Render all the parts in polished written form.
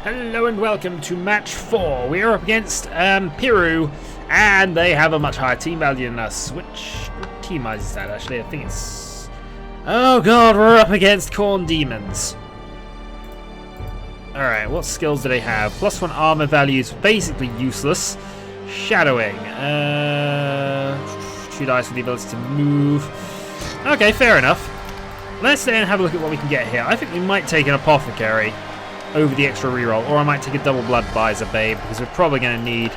Hello and welcome to match 4. We are up against Piru, and they have a much higher team value than us. Which team is that actually? I think it's... Oh god, we're up against Corn Demons. Alright, what skills do they have? +1 armor value is basically useless. Shadowing. 2 dice with the ability to move. Okay, fair enough. Let's then have a look at what we can get here. I think we might take an Apothecary over the extra reroll, or I might take a double blood visor, babe, because we're probably going to need...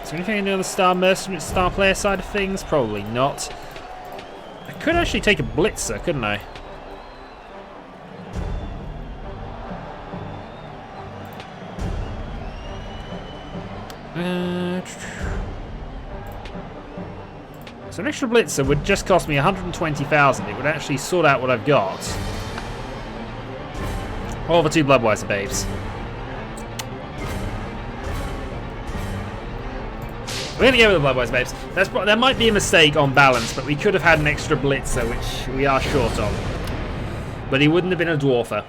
Is there anything I can do on the star mercenary, star player side of things? Probably not. I could actually take a blitzer, couldn't I? So an extra blitzer would just cost me 120,000. It would actually sort out what I've got. All the 2 Bloodwiser babes. We're going to go with the Bloodwiser babes. That might be a mistake on balance, but we could have had an extra blitzer, which we are short of. But he wouldn't have been a dwarfer.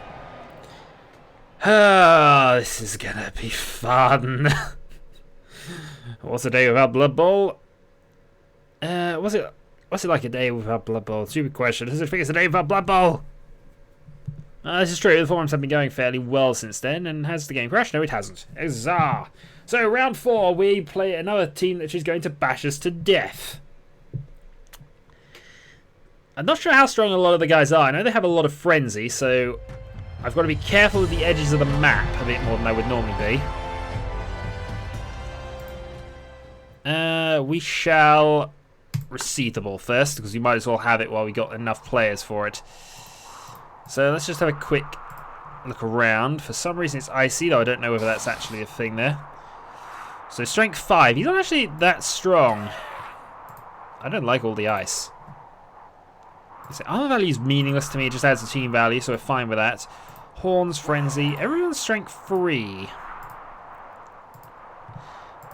Ah, this is going to be fun. What's a day without Bloodbowl? What's it like a day without Bloodbowl? Stupid question. Does it think it's a day without Bloodbowl? This is true. The forums have been going fairly well since then. And has the game crashed? No, it hasn't. Huzzah! So, round 4, we play another team that is going to bash us to death. I'm not sure how strong a lot of the guys are. I know they have a lot of frenzy, so I've got to be careful with the edges of the map a bit more than I would normally be. We shall receive the ball first, because we might as well have it while we got enough players for it. So let's just have a quick look around. For some reason it's icy, though I don't know whether that's actually a thing there. So strength 5. He's not actually that strong. I don't like all the ice. Armor value is meaningless to me. It just adds the team value, so we're fine with that. Horns, Frenzy. Everyone's strength 3.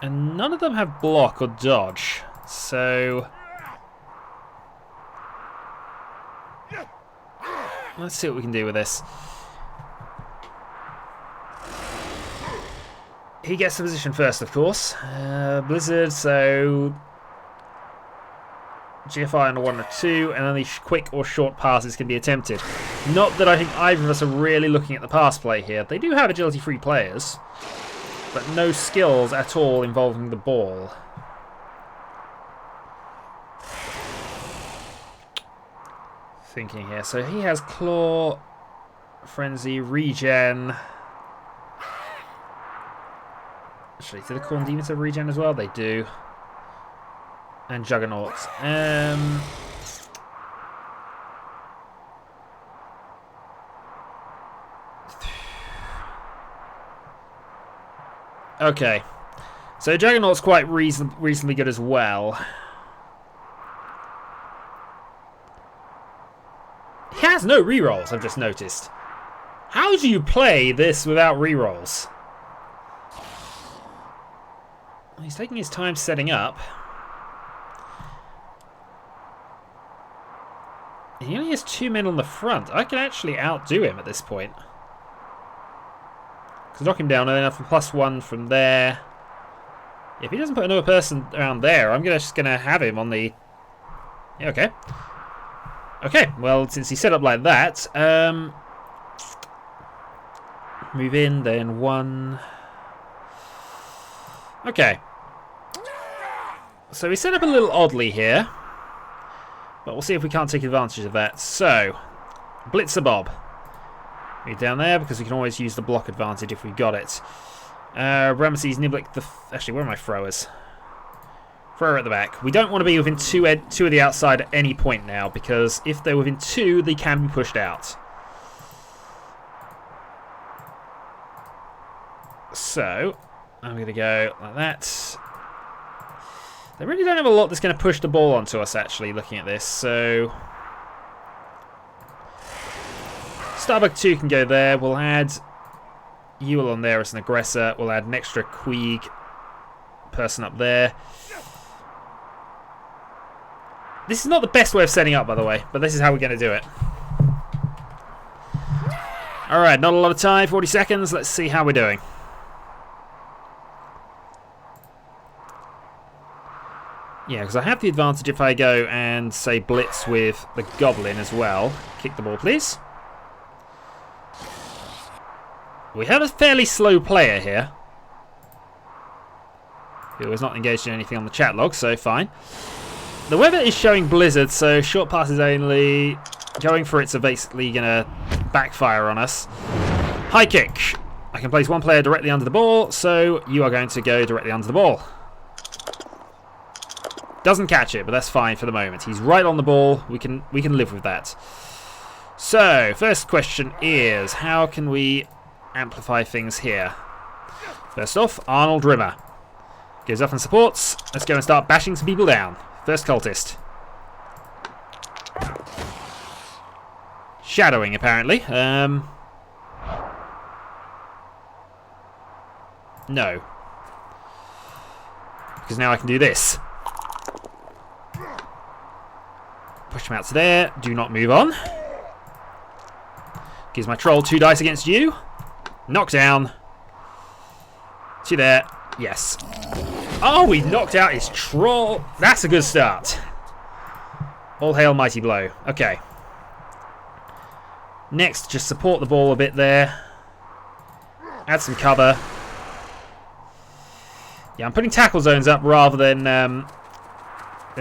And none of them have block or dodge. So... let's see what we can do with this. He gets the position first, of course. Blizzard, so... GFI on a 1 or 2, and only quick or short passes can be attempted. Not that I think either of us are really looking at the pass play here. They do have agility-free players, but no skills at all involving the ball. Thinking here. So he has Claw, Frenzy, Regen. Actually, do the Corn Demons have Regen as well? They do. And Juggernauts. Okay. So Juggernaut's quite reasonably good as well. He has no rerolls, I've just noticed. How do you play this without rerolls? He's taking his time setting up. He only has 2 men on the front. I can actually outdo him at this point. Because knock him down and then have a +1 from there. If he doesn't put another person around there, I'm just going to have him on the... Yeah, okay. Okay, well, since he's set up like that, move in, then 1. Okay. So we set up a little oddly here, but we'll see if we can't take advantage of that. So, Blitzer Bob. Move down there, because we can always use the block advantage if we've got it. Ramesses, Niblik, actually, where are my throwers? Thrower at the back. We don't want to be within two of the outside at any point now, because if they're within 2, they can be pushed out. So, I'm going to go like that. They really don't have a lot that's going to push the ball onto us, actually, looking at this. So, Starbuck 2 can go there. We'll add Ewell on there as an aggressor. We'll add an extra Queeg person up there. This is not the best way of setting up, by the way, but this is how we're going to do it. Alright, not a lot of time, 40 seconds. Let's see how we're doing. Yeah, because I have the advantage if I go and, say, blitz with the Goblin as well. Kick the ball, please. We have a fairly slow player here, who is not engaged in anything on the chat log, so fine. The weather is showing blizzard, so short passes only. Going for it's basically going to backfire on us. High kick. I can place one player directly under the ball, so you are going to go directly under the ball. Doesn't catch it, but that's fine for the moment. He's right on the ball. We can live with that. So, first question is, how can we amplify things here? First off, Arnold Rimmer goes up and supports. Let's go and start bashing some people down. First cultist. Shadowing, apparently. No. Because now I can do this. Push him out to there. Do not move on. Gives my troll 2 dice against you. Knockdown. See there. Yes. Oh, we knocked out his troll. That's a good start. All hail mighty blow. Okay. Next, just support the ball a bit there. Add some cover. Yeah, I'm putting tackle zones up rather than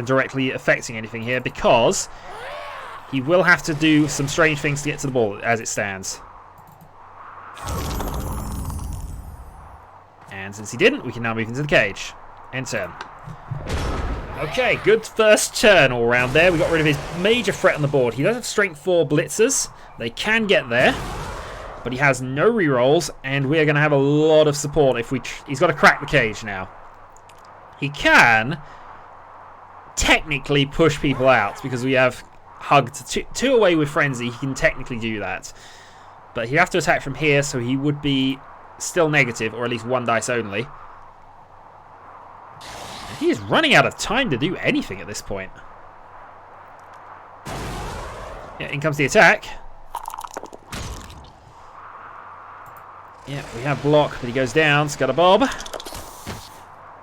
directly affecting anything here, because he will have to do some strange things to get to the ball as it stands. And since he didn't, we can now move into the cage. End turn. Okay, good first turn all round there. We got rid of his major threat on the board. He does have strength 4 blitzers. They can get there, but he has no rerolls, and we're going to have a lot of support if we... He's got to crack the cage now. He can technically push people out because we have hugged 2 away with Frenzy. He can technically do that, but he'd have to attack from here, so he would be still negative, or at least 1 dice only. And he is running out of time to do anything at this point. Yeah, in comes the attack. Yeah, we have block, but he goes down. Scudderbob.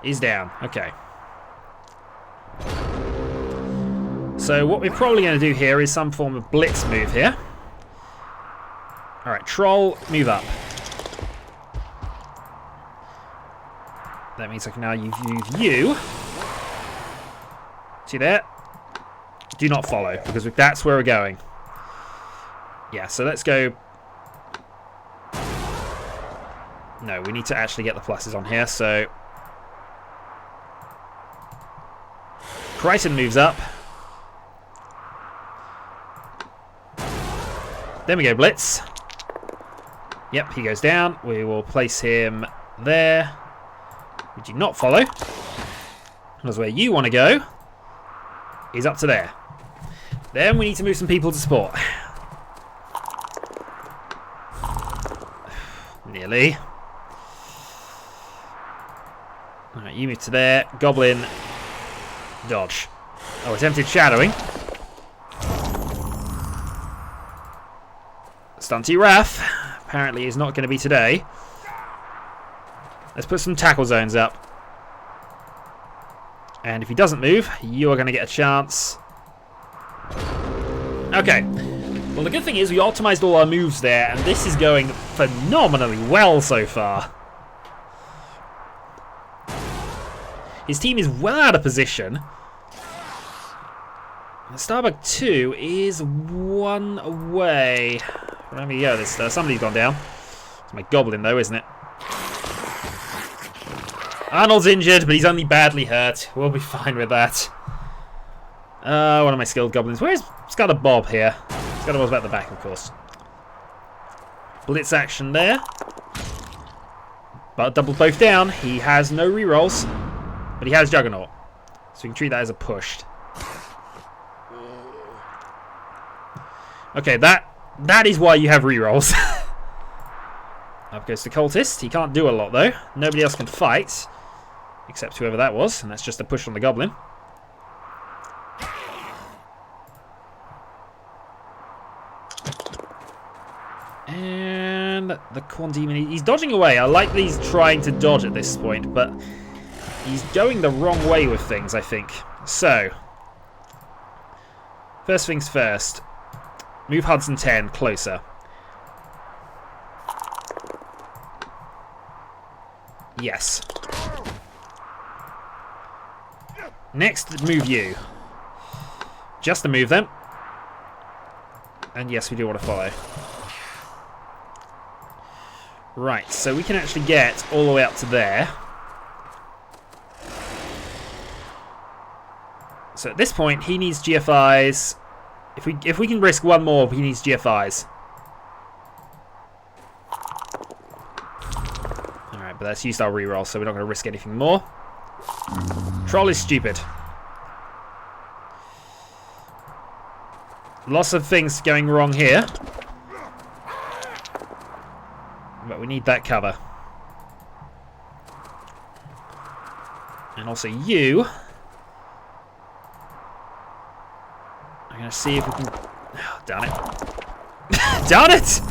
He's down. Okay. So what we're probably going to do here is some form of blitz move here. Alright, troll, move up. That means I can now use you. See there? Do not follow, because that's where we're going. Yeah, so let's go... No, we need to actually get the pluses on here, so... Crichton moves up. Then we go blitz. Yep, he goes down. We will place him there. We do not follow. Because where you want to go is up to there. Then we need to move some people to support. Nearly. Alright, you move to there. Goblin. Dodge. Oh, attempted shadowing. Stunty Wrath. Apparently is not going to be today. Let's put some tackle zones up. And if he doesn't move, you are going to get a chance. Okay. Well, the good thing is we optimized all our moves there, and this is going phenomenally well so far. His team is well out of position. Starbug 2 is 1 away. Let me go. Somebody's gone down. It's my Goblin, though, isn't it? Arnold's injured, but he's only badly hurt. We'll be fine with that. One of my skilled Goblins. Where's Scudderbob here? Scudderbob's at the back, of course. Blitz action there. But double both down. He has no rerolls, but he has Juggernaut. So we can treat that as a pushed. Okay, that is why you have rerolls. Up goes the Cultist. He can't do a lot, though. Nobody else can fight, except whoever that was, and that's just a push on the Goblin. And And the Corn Demon, he's dodging away. I like that he's trying to dodge at this point, but he's going the wrong way with things, I think. So, first things first. Move Hudson 10 closer. Yes. Next, move you. Just to move them. And yes, we do want to follow. Right, so we can actually get all the way up to there. So at this point, he needs GFIs. If we can risk one more, he needs GFIs. Alright, but that's used our reroll, so we're not going to risk anything more. Troll is stupid. Lots of things going wrong here. But we need that cover. And also you. I'm going to see if we can... Oh, darn it. Darn it!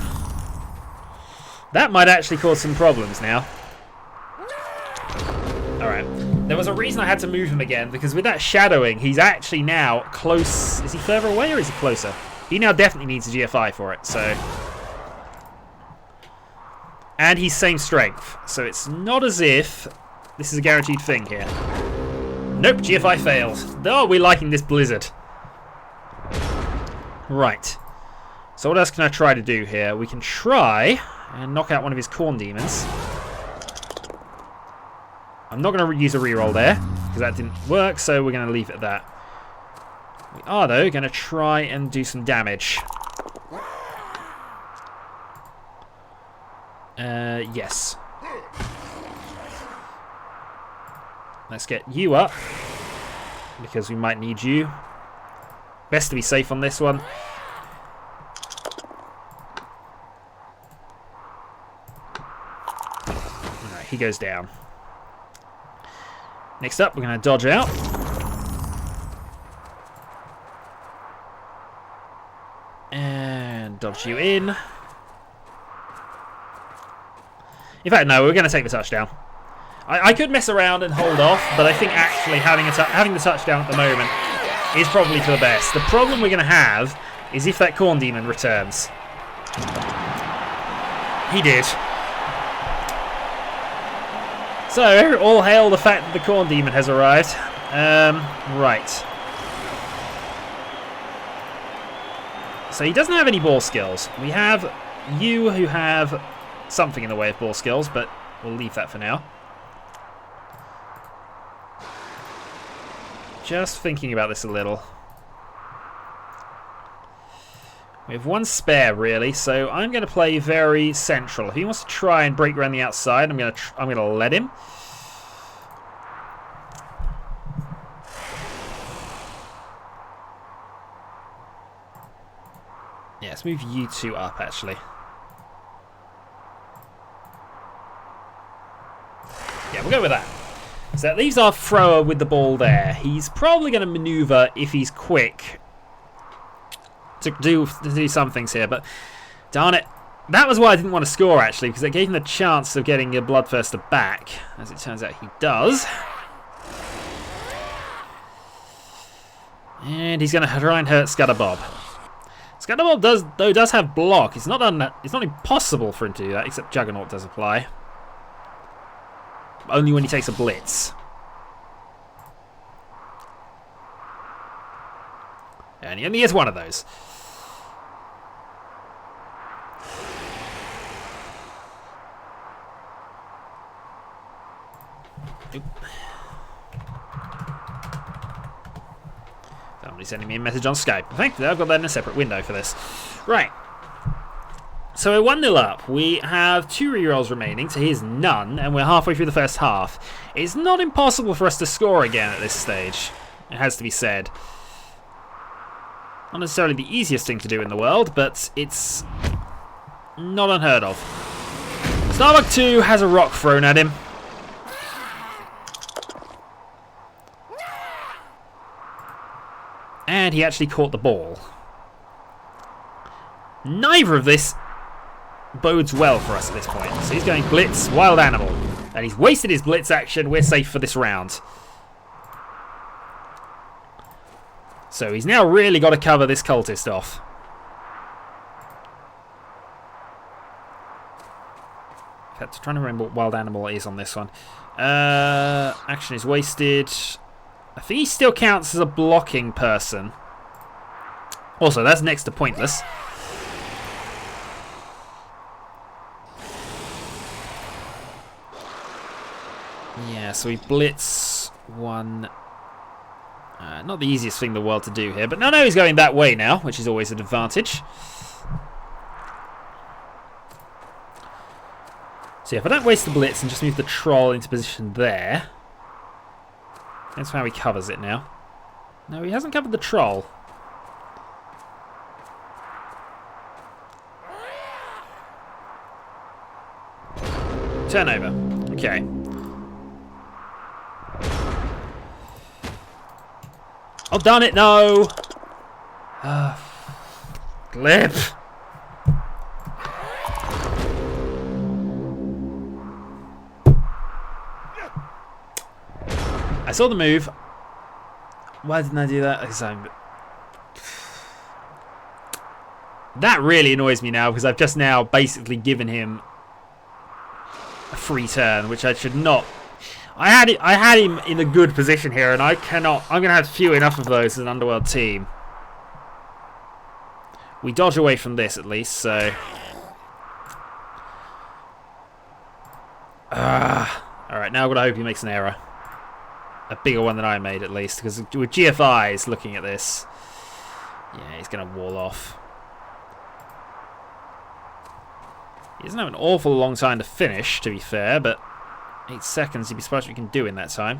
That might actually cause some problems now. Alright. There was a reason I had to move him again, because with that shadowing, he's actually now close. Is he further away or is he closer? He now definitely needs a GFI for it, so... And he's same strength, so it's not as if this is a guaranteed thing here. Nope, GFI failed. Oh, we're liking this blizzard. Right. So what else can I try to do here? We can try and knock out one of his Corn Demons. I'm not going to use a reroll there, because that didn't work, so we're going to leave it at that. We are, though, going to try and do some damage. Yes. Let's get you up, because we might need you. Best to be safe on this one. Alright, he goes down. Next up, we're going to dodge out. And dodge you in. In fact, no, we're going to take the touchdown. I could mess around and hold off, but I think actually having the touchdown at the moment is probably for the best. The problem we're going to have is if that Corn Demon returns. He did. So, all hail the fact that the Corn Demon has arrived. Right. So he doesn't have any ball skills. We have you who have something in the way of ball skills, but we'll leave that for now. Just thinking about this a little. We have one spare, really, so I'm going to play very central. If he wants to try and break around the outside, I'm going to let him. Yeah, let's move you two up, actually. Yeah, we'll go with that. So that leaves our thrower with the ball there. He's probably going to maneuver if he's quick to do some things here, but darn it. That was why I didn't want to score, actually, because it gave him the chance of getting a Bloodthirster back. As it turns out, he does. And he's going to try and hurt Scudderbob. Scudderbob does have block. It's not impossible for him to do that, except Juggernaut does apply. Only when he takes a blitz. And he only has one of those. Oop. Somebody's sending me a message on Skype. Thankfully, I've got that in a separate window for this. Right. So we're 1-0 up. We have 2 rerolls remaining to his none, and we're halfway through the first half. It's not impossible for us to score again at this stage. It has to be said. Not necessarily the easiest thing to do in the world, but it's not unheard of. Starbuck 2 has a rock thrown at him. And he actually caught the ball. Neither of this bodes well for us at this point. So he's going blitz, wild animal. And he's wasted his blitz action. We're safe for this round. So he's now really got to cover this cultist off. In fact, I'm trying to remember what wild animal it is on this one. Action is wasted. I think he still counts as a blocking person. Also, that's next to pointless. Yeah, so we blitz one. Not the easiest thing in the world to do here, but no, he's going that way now, which is always an advantage. So yeah, if I don't waste the blitz and just move the troll into position there, that's how he covers it now. No, he hasn't covered the troll. Turnover. Okay. Oh, darn it, no! Glib! I saw the move. Why didn't I do that? That really annoys me now because I've just now basically given him a free turn, which I should not. I had him in a good position here, and I cannot. I'm going to have few enough of those as an Underworld team. We dodge away from this at least, so. Alright, now I've got to hope he makes an error. A bigger one than I made at least, because with GFIs looking at this, yeah, he's going to wall off. He doesn't have an awful long time to finish, to be fair, but 8 seconds, you'd be surprised what you can do in that time.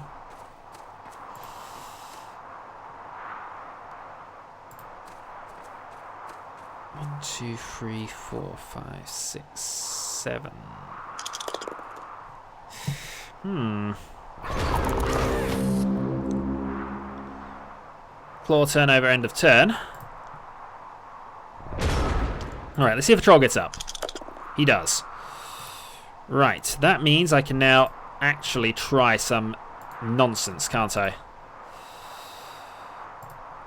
1, 2, 3, 4, 5, 6, 7. Claw turnover, end of turn. Alright, let's see if the troll gets up. He does. Right, that means I can now actually try some nonsense, can't I?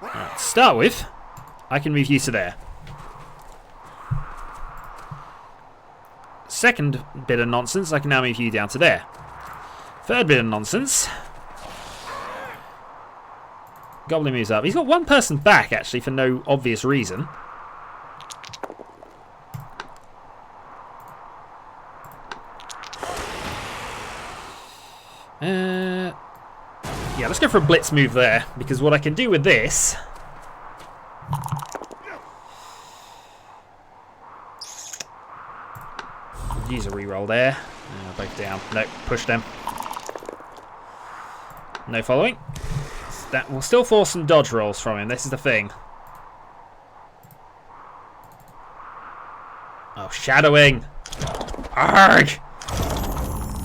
Right, to start with, I can move you to there. Second bit of nonsense, I can now move you down to there. Third bit of nonsense. Goblin moves up. He's got one person back, actually, for no obvious reason. Yeah, let's go for a blitz move there, because what I can do with this... Use a reroll there. Both down. Nope, push them. No following. That will still force some dodge rolls from him. This is the thing. Oh, shadowing. Arrgh!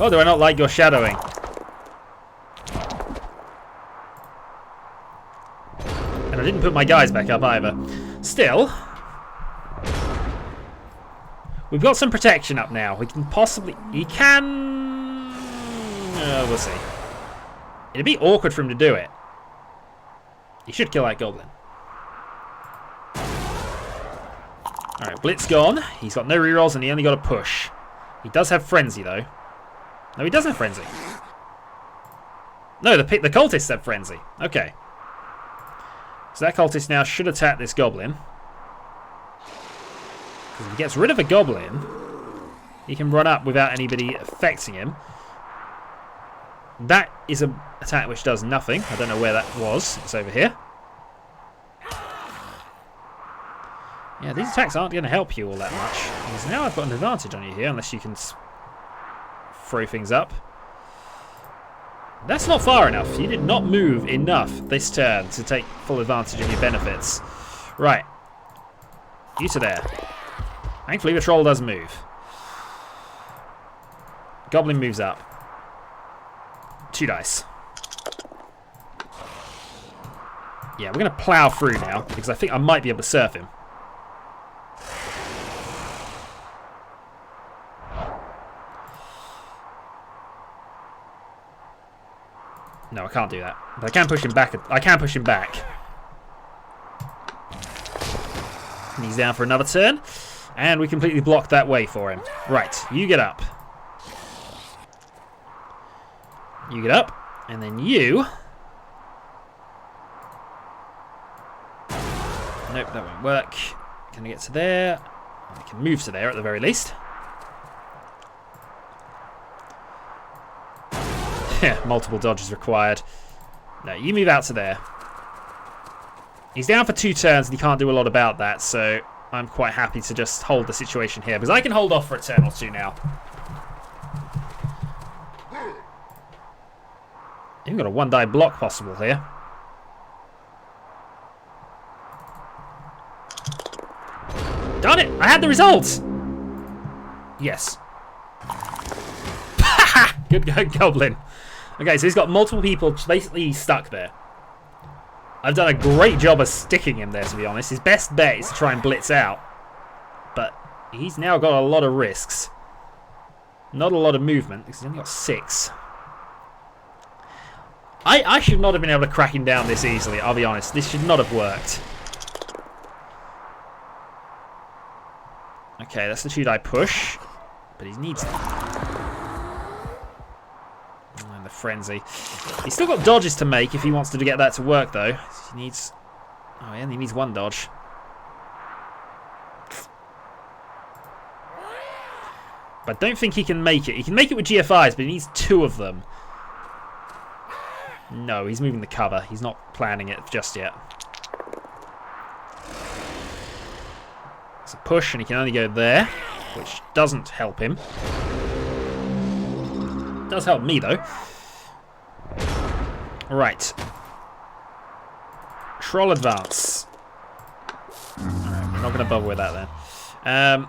Oh, do I not like your shadowing? And I didn't put my guys back up either. Still, we've got some protection up now. We can possibly... He can... we'll see. It'd be awkward for him to do it. He should kill that goblin. Alright, Blitz gone. He's got no rerolls and he only got a push. He does have Frenzy, though. No, he doesn't have Frenzy. No, the cultists have Frenzy. Okay. So that cultist now should attack this goblin. Because if he gets rid of a goblin, he can run up without anybody affecting him. That is an attack which does nothing. I don't know where that was. It's over here. Yeah, these attacks aren't going to help you all that much. Because now I've got an advantage on you here, unless you can throw things up. That's not far enough. You did not move enough this turn to take full advantage of your benefits. Right. You to there. Thankfully, the troll does move. Goblin moves up. 2 dice. Yeah, we're going to plow through now, because I think I might be able to surf him. No, I can't do that. But I can push him back. I can push him back. And he's down for another turn. And we completely blocked that way for him. Right, you get up. You get up. And then you... Nope, that won't work. Can I get to there? I can move to there at the very least. Yeah, multiple dodges required. No, you move out to there. He's down for 2 turns and he can't do a lot about that, so I'm quite happy to just hold the situation here, because I can hold off for a turn or 2 now. You've got a 1-die block possible here. Darn it! I had the results! Yes. Good Goblin. Okay, so he's got multiple people basically stuck there. I've done a great job of sticking him there, to be honest. His best bet is to try and blitz out. But he's now got a lot of risks. Not a lot of movement, because he's only got 6. I should not have been able to crack him down this easily, I'll be honest. This should not have worked. Okay, that's the 2-die push. But he needs... And the frenzy. He's still got dodges to make if he wants to get that to work, though. He needs... Oh, yeah, he needs 1 dodge. But I don't think he can make it. He can make it with GFIs, but he needs 2 of them. No, he's moving the cover. He's not planning it just yet. It's a push, and he can only go there, which doesn't help him. Does help me, though. Right. Troll advance. Alright, we're not going to bother with that then.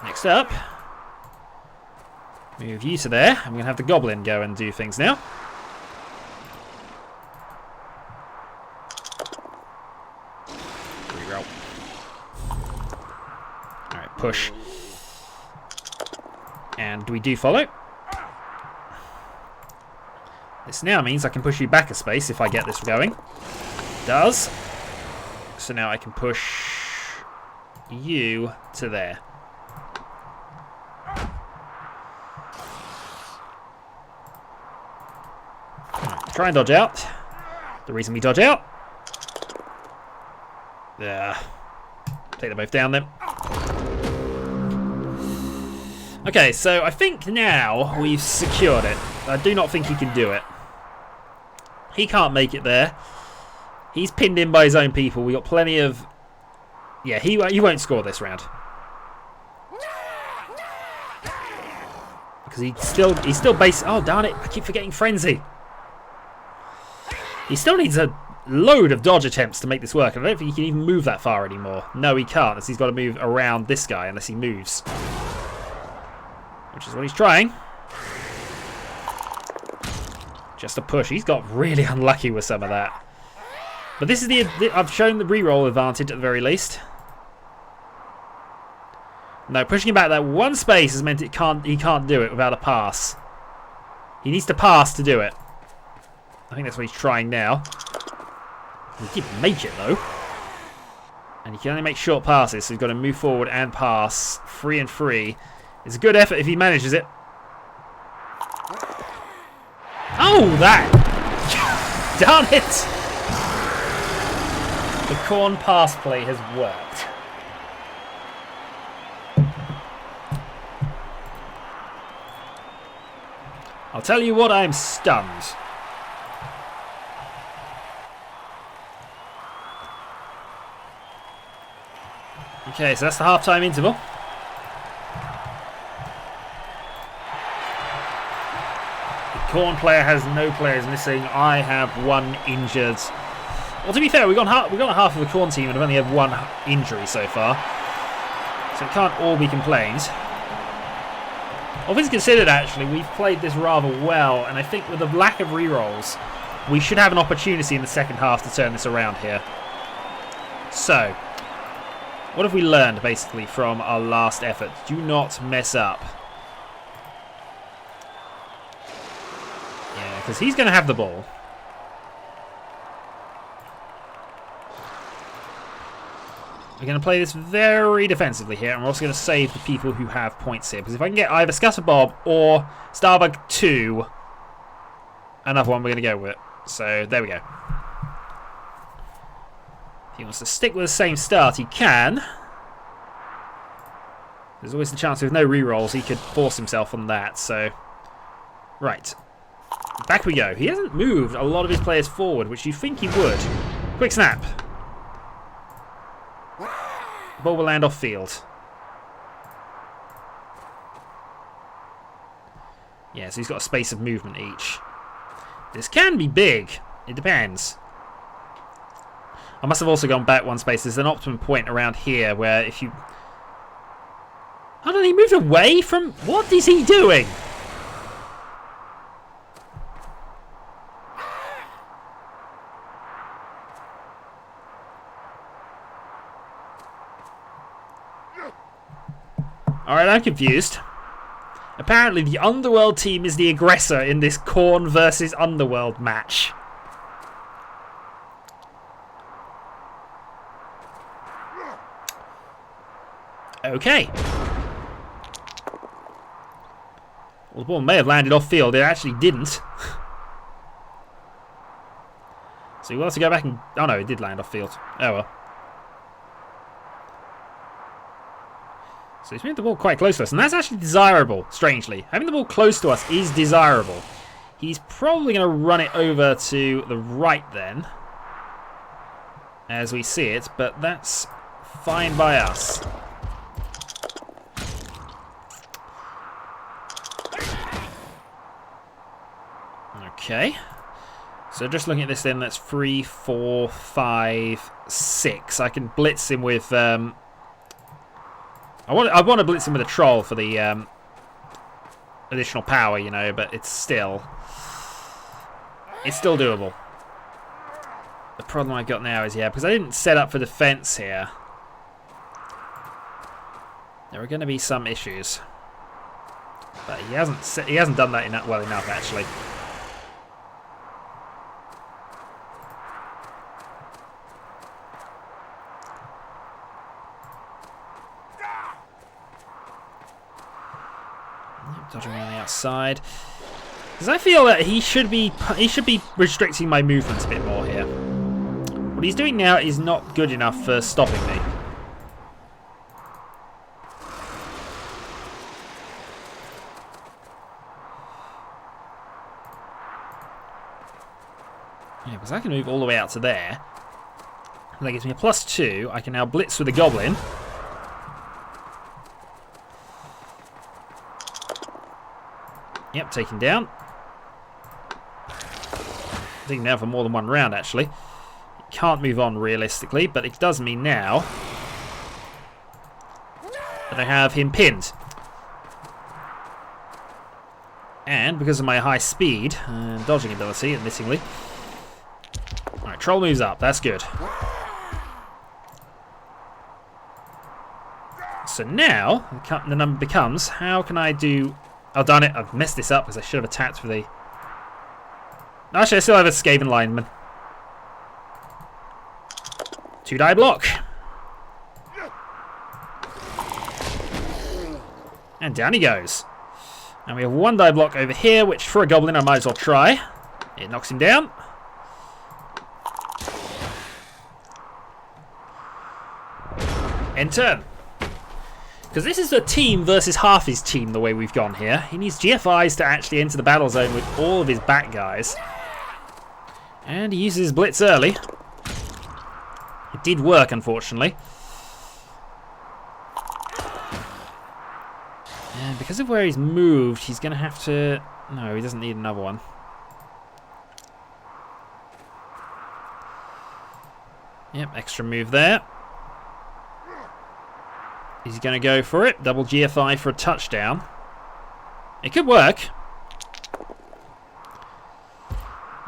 Next up, move you to there. I'm going to have the Goblin go and do things now. Reroll. Alright, push. And we do follow. This now means I can push you back a space if I get this going. Does. So now I can push you to there. Try and dodge out. The reason we dodge out. Yeah. Take them both down then. Okay, so I think now we've secured it. I do not think he can do it. He can't make it there. He's pinned in by his own people. We got plenty of... Yeah, he won't score this round. Because he's still base... Oh, darn it. I keep forgetting Frenzy. He still needs a load of dodge attempts to make this work. I don't think he can even move that far anymore. No, he can't, as he's got to move around this guy unless he moves. Which is what he's trying. Just a push. He's got really unlucky with some of that. But this is I've shown the reroll advantage at the very least. No, pushing him back that 1 space has meant he can't do it without a pass. He needs to pass to do it. I think that's what he's trying now. He can make it though. And he can only make short passes, so he's got to move forward and pass. Free and free. It's a good effort if he manages it. Oh, that! Darn it! The corn pass play has worked. I'll tell you what, I'm stunned. Okay, so that's the half-time interval. The corn player has no players missing. I have 1 injured. Well, to be fair, we've got half of the corn team and have only had 1 injury so far. So it can't all be complained. All things considered, actually, we've played this rather well, and I think with the lack of rerolls, we should have an opportunity in the second half to turn this around here. So, what have we learned, basically, from our last effort? Do not mess up. because he's going to have the ball. We're going to play this very defensively here, and we're also going to save the people who have points here. Because if I can get either Scatterbob or Starbug 2, another one, we're going to go with it. So, there we go. If he wants to stick with the same start, he can. There's always the chance with no rerolls he could force himself on that, so... Right. Back we go. He hasn't moved a lot of his players forward, which you think he would. Quick snap. Ball will land off field. Yeah, so he's got a space of movement each. This can be big. It depends. I must have also gone back one space. There's an optimum point around here where if you... Hold on, he moved away from... What is he doing? Alright, I'm confused. Apparently the Underworld team is the aggressor in this Khorne versus Underworld match. Okay. Well, the ball may have landed off field. It actually didn't. So he wants to go back and... Oh no, it did land off field. Oh well. So he's moved the ball quite close to us, and that's actually desirable, strangely. Having the ball close to us is desirable. He's probably going to run it over to the right then, as we see it, but that's fine by us. Okay. So just looking at this then, that's 3, 4, 5, 6. I can blitz him with... I want to blitz him with a troll for the additional power, you know, but it's still doable. The problem I've got now is, yeah, because I didn't set up for defense here, there are going to be some issues. But he hasn't done that well enough, actually. Dodging around the outside, because I feel that he should be restricting my movements a bit more here. What he's doing now is not good enough for stopping me. Yeah, because I can move all the way out to there. And that gives me a +2. I can now blitz with the Goblin. Yep, taken down. Taken down for more than one round, actually. Can't move on realistically, but it does mean now that I have him pinned. And because of my high speed and dodging ability, admittingly. Alright, troll moves up. That's good. So now, the number becomes, how can I do... Oh, darn it, I've messed this up because I should have attacked for the... Actually, I still have a Skaven lineman. 2-die block. And down he goes. And we have 1-die block over here, which for a Goblin I might as well try. It knocks him down. End turn. Because this is a team versus half his team the way we've gone here. He needs GFIs to actually enter the battle zone with all of his back guys. And he uses his blitz early. It did work, unfortunately. And because of where he's moved, he's going to have to... No, he doesn't need another one. Yep, extra move there. He's going to go for it. Double GFI for a touchdown. It could work.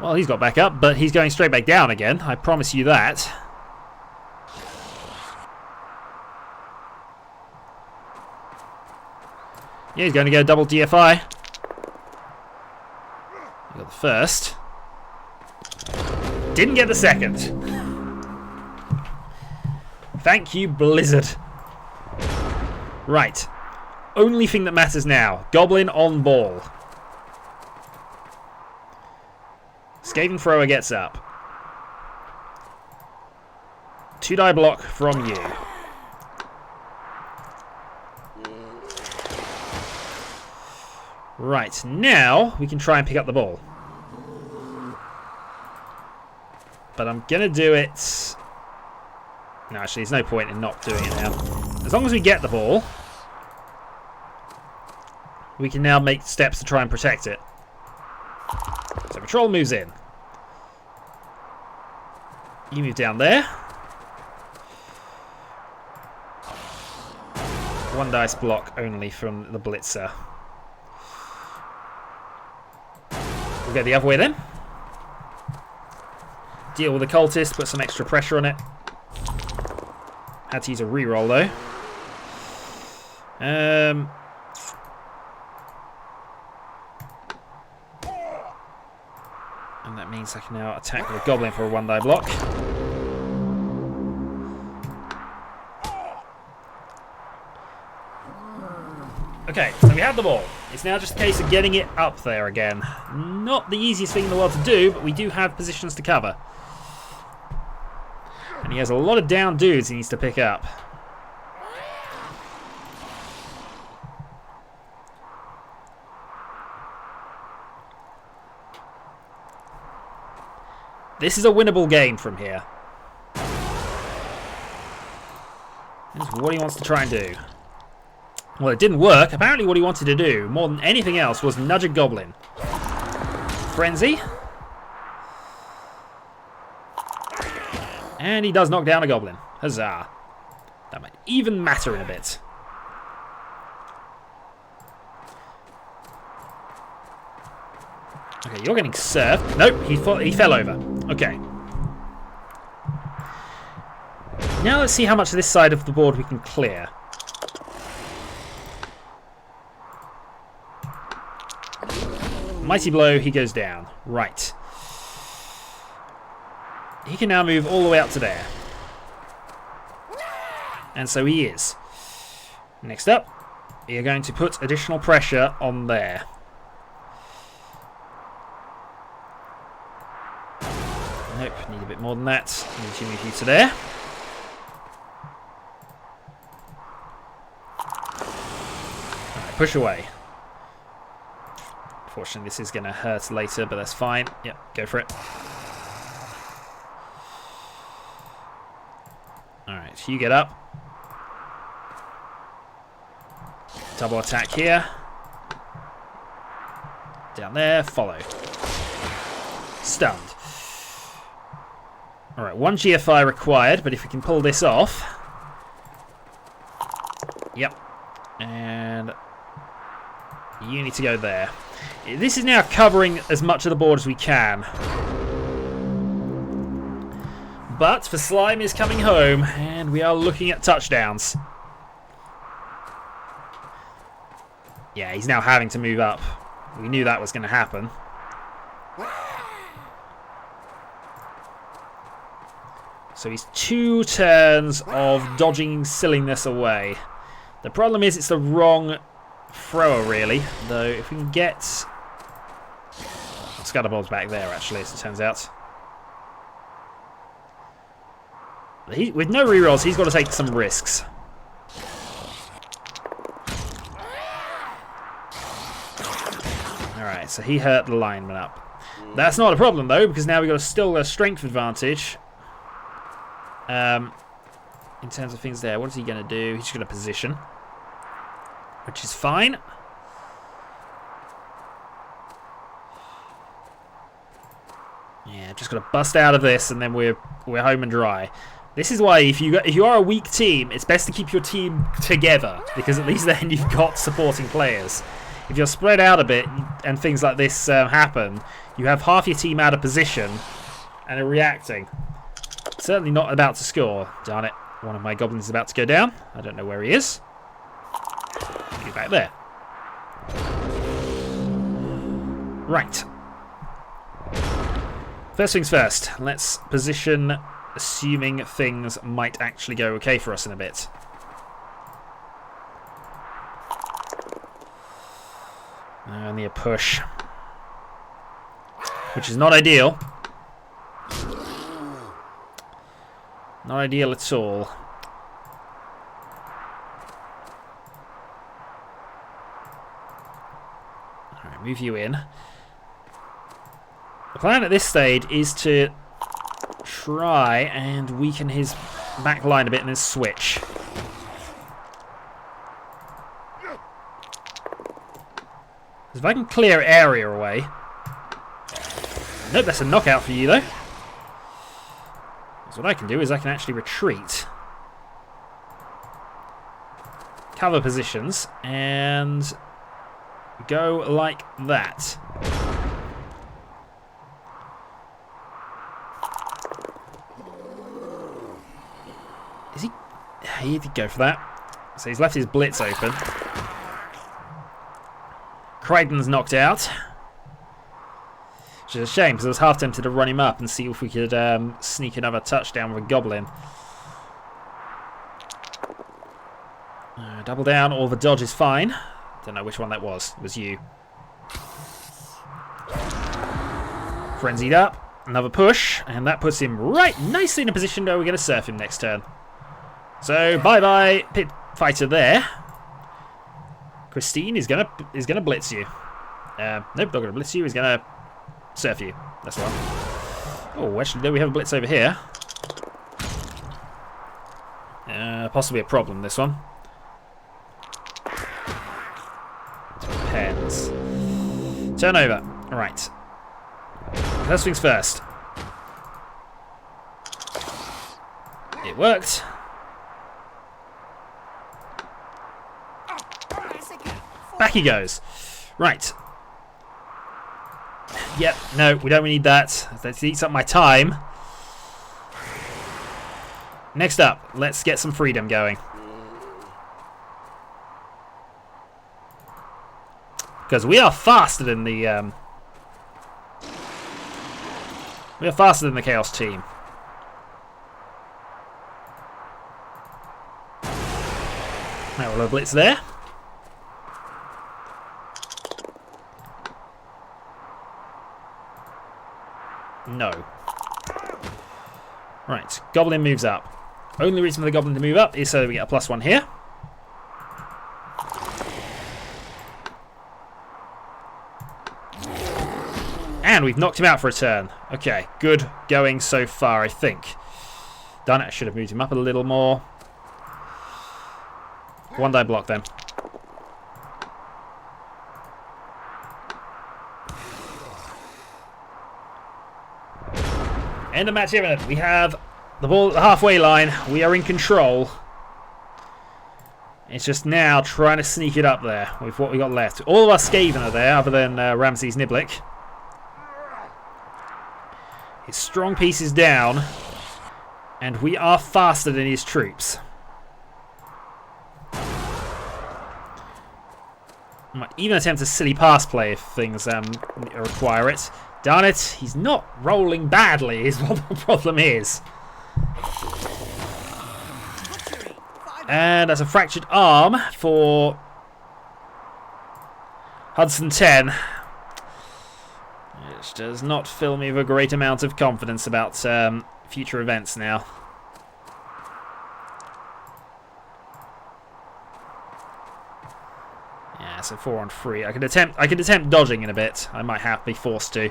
Well, he's got back up, but he's going straight back down again. I promise you that. Yeah, he's going to go double GFI. We've got the first. Didn't get the second. Thank you, Blizzard. Right. Only thing that matters now. Goblin on ball. Skaven thrower gets up. 2-die block from you. Right, now we can try and pick up the ball. But I'm going to do it... No, actually, there's no point in not doing it now. As long as we get the ball, we can now make steps to try and protect it. So Patrol moves in. You move down there. 1 dice block only from the Blitzer. We'll go the other way then. Deal with the cultist, put some extra pressure on it. Had to use a reroll though. And that means I can now attack the Goblin for a 1-die block. Okay, so we have the ball. It's now just a case of getting it up there again. Not the easiest thing in the world to do, but we do have positions to cover. And he has a lot of down dudes he needs to pick up. This is a winnable game from here. This is what he wants to try and do. Well, it didn't work. Apparently what he wanted to do, more than anything else, was nudge a Goblin. Frenzy. And he does knock down a Goblin. Huzzah. That might even matter in a bit. Okay, you're getting surfed. Nope, he fell over. Okay. Now let's see how much of this side of the board we can clear. Mighty blow, he goes down. Right. He can now move all the way up to there. And so he is. Next up, you're going to put additional pressure on there. Nope, need a bit more than that. Need to move you to there. Alright, push away. Unfortunately, this is going to hurt later, but that's fine. Yep, go for it. Alright, you get up. Double attack here. Down there, follow. Stunned. Alright, 1 GFI required, but if we can pull this off... Yep. And... you need to go there. This is now covering as much of the board as we can. But for Slime is coming home, and we are looking at touchdowns. Yeah, he's now having to move up. We knew that was going to happen. So he's 2 turns of dodging silliness away. The problem is it's the wrong thrower, really. Though, if we can get... Scuttleball's back there, actually, as it turns out. With no rerolls, he's got to take some risks. Alright, so he hurt the lineman up. That's not a problem, though, because now we've got still a strength advantage. In terms of things there, what is he going to do? He's just going to position. Which is fine. Yeah, just got to bust out of this, and then we're home and dry. This is why if you are a weak team, it's best to keep your team together, because at least then you've got supporting players. If you're spread out a bit and things like this happen, you have half your team out of position and are reacting. Certainly not about to score. Darn it, one of my goblins is about to go down. I don't know where he is. Get back there. Right. First things first, let's position, assuming things might actually go okay for us in a bit. Only a push, which is not ideal. Not ideal at all. Alright, move you in. The plan at this stage is to try and weaken his back line a bit and then switch. If I can clear area away. Nope, that's a knockout for you though. So what I can do is I can actually retreat. Cover positions and go like that. Is he? He did go for that. So he's left his blitz open. Crichton's knocked out. Which is a shame because I was half tempted to run him up and see if we could sneak another touchdown with a goblin. Double down or the dodge is fine. Don't know which one that was. It was you. Frenzied up. Another push. And that puts him right nicely in a position where we're going to surf him next turn. So bye-bye pit fighter there. Christine is gonna blitz you. Nope, not gonna blitz you. He's gonna surf you. That's the one. Oh, actually, there we have a blitz over here. Possibly a problem. This one. Depends. Turn over. All right. First things first. It worked. Back he goes. Right. Yep, no, we don't need that. That eats up my time. Next up, let's get some freedom going. Because we are faster than the Chaos team. Now we'll have a blitz there. No. Right, Goblin moves up. Only reason for the Goblin to move up is so that we get a +1 here. And we've knocked him out for a turn. Okay, good going so far, I think. Done it. I should have moved him up a little more. One die block then. End of match imminent. We have the ball at the halfway line. We are in control. It's just now trying to sneak it up there with what we got left. All of our Skaven are there, other than Ramsay's Niblick. His strong piece is down, and we are faster than his troops. Might even attempt a silly pass play if things require it. Darn it, he's not rolling badly is what the problem is. And that's a fractured arm for Hudson 10. Which does not fill me with a great amount of confidence about future events now. Yeah, so 4 on 3. I could attempt dodging in a bit. I might have to be forced to.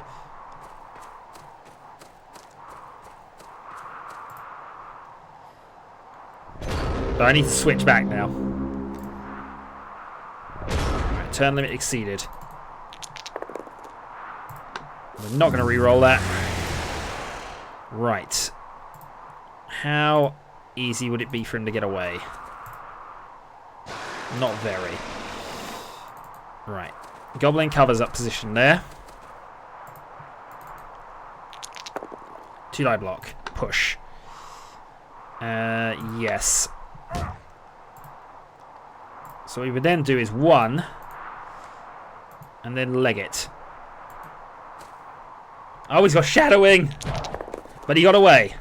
But I need to switch back now. Right, turn limit exceeded. We're not going to re-roll that. Right. How easy would it be for him to get away? Not very. Right. Goblin covers up position there. 2 die block. Push. Yes. So what we would then do is 1 and then leg it. Oh, he's got shadowing. But he got away.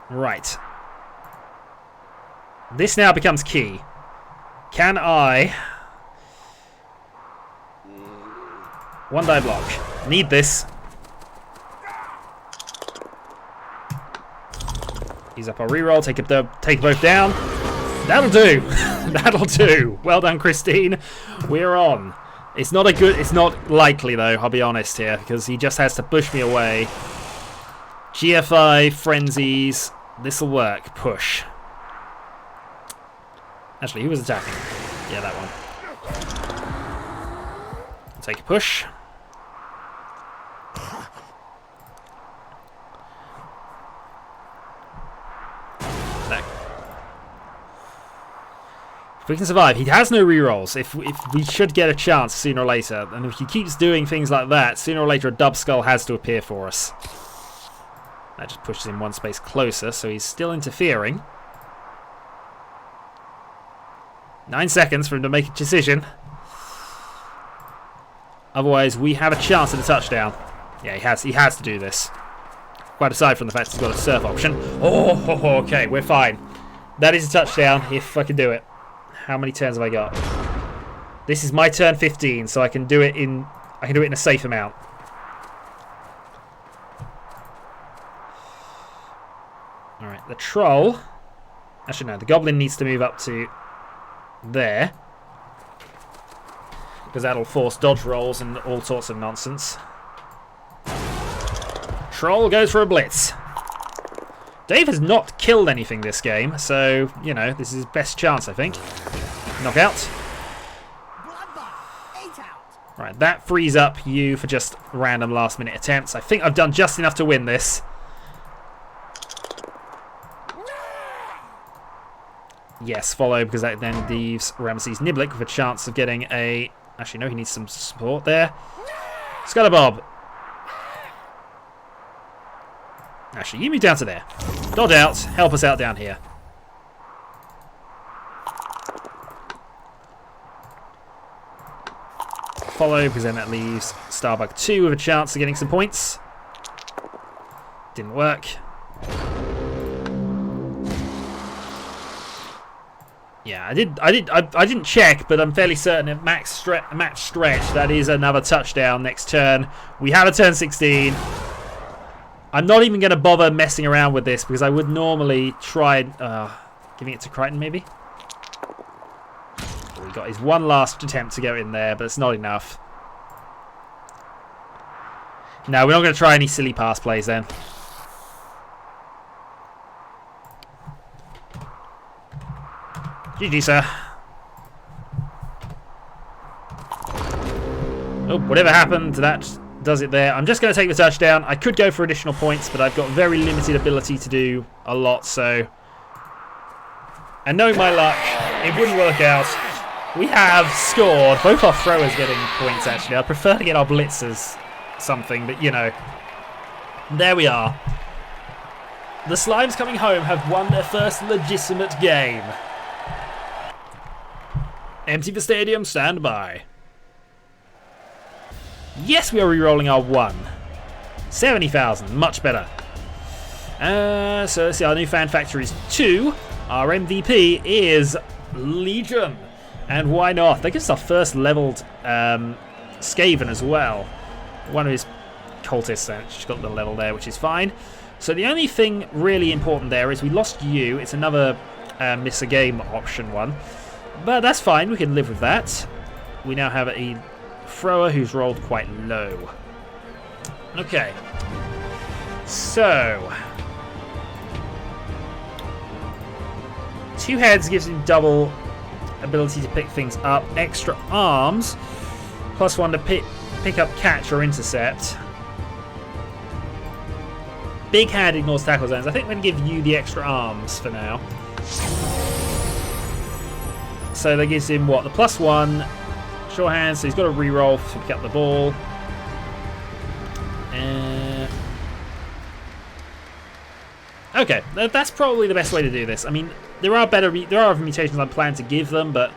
Right. This now becomes key. Can I... One die block. Need this. Use up our reroll. Take both down. That'll do. That'll do. Well done, Christine. We're on. It's not likely though, I'll be honest here, because he just has to push me away. GFI, frenzies. This'll work. Push. Actually, who was attacking? Yeah, that one. I'll take a push. If we can survive, he has no rerolls. If we should get a chance sooner or later, and if he keeps doing things like that, sooner or later a dub skull has to appear for us. That just pushes him one space closer, so he's still interfering. 9 seconds for him to make a decision. Otherwise, we have a chance at a touchdown. Yeah, he has to do this. Quite aside from the fact he's got a surf option. Oh, okay, we're fine. That is a touchdown if I can do it. How many turns have I got? This is my turn 15, so I can do it in a safe amount. All right, the troll. Actually, no, the goblin needs to move up to there, because that'll force dodge rolls and all sorts of nonsense. Troll goes for a blitz. Dave has not killed anything this game, so, you know, this is his best chance, I think. Knockout. Right, that frees up you for just random last-minute attempts. I think I've done just enough to win this. Yes, follow, because that then leaves Ramesses Niblik with a chance of getting a... Actually, no, he needs some support there. Scudderbob. Actually, you move down to there. Dodge out. Help us out down here. Follow, because then that leaves Starbug 2 with a chance of getting some points. Didn't work. Yeah, I didn't check, but I'm fairly certain at match stretch that is another touchdown next turn. We have a turn 16. I'm not even going to bother messing around with this because I would normally try giving it to Crichton maybe. He got his one last attempt to go in there, but it's not enough. No, we're not going to try any silly pass plays then. GG, sir. Oh, whatever happened to that does it there. I'm just going to take the touchdown. I could go for additional points, but I've got very limited ability to do a lot, so... And knowing my luck, it wouldn't work out. We have scored. Both our throwers getting points, actually. I'd prefer to get our blitzers something, but, you know. There we are. The Slimes coming home have won their first legitimate game. Empty the stadium, stand by. Yes, we are re-rolling our 1. 70,000, much better. So let's see, our new fan factory is 2. Our MVP is Legion. And why not? That gives us our first leveled Skaven as well. One of his cultists, she's got the level there, which is fine. So the only thing really important there is we lost you. It's another miss a game option one. But that's fine, we can live with that. We now have a thrower who's rolled quite low. Okay. So... 2 heads gives him double ability to pick things up. Extra arms. +1 to pick up catch or intercept. Big hand ignores tackle zones. I think we're going to give you the extra arms for now. So that gives him what? The +1. Short hand, so he's got to re-roll to pick up the ball. Okay, that's probably the best way to do this. I mean, there are other mutations I'm planning to give them, but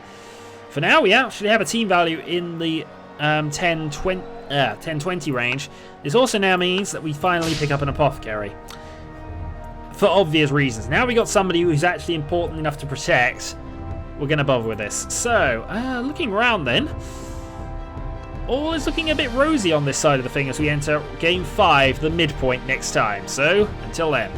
For now, we actually have a team value in the 10-20 range. This also now means that we finally pick up an apothecary. For obvious reasons. Now we got somebody who's actually important enough to protect. We're going to bother with this. So, looking around then. All is looking a bit rosy on this side of the thing as we enter Game 5, the midpoint next time. So, until then.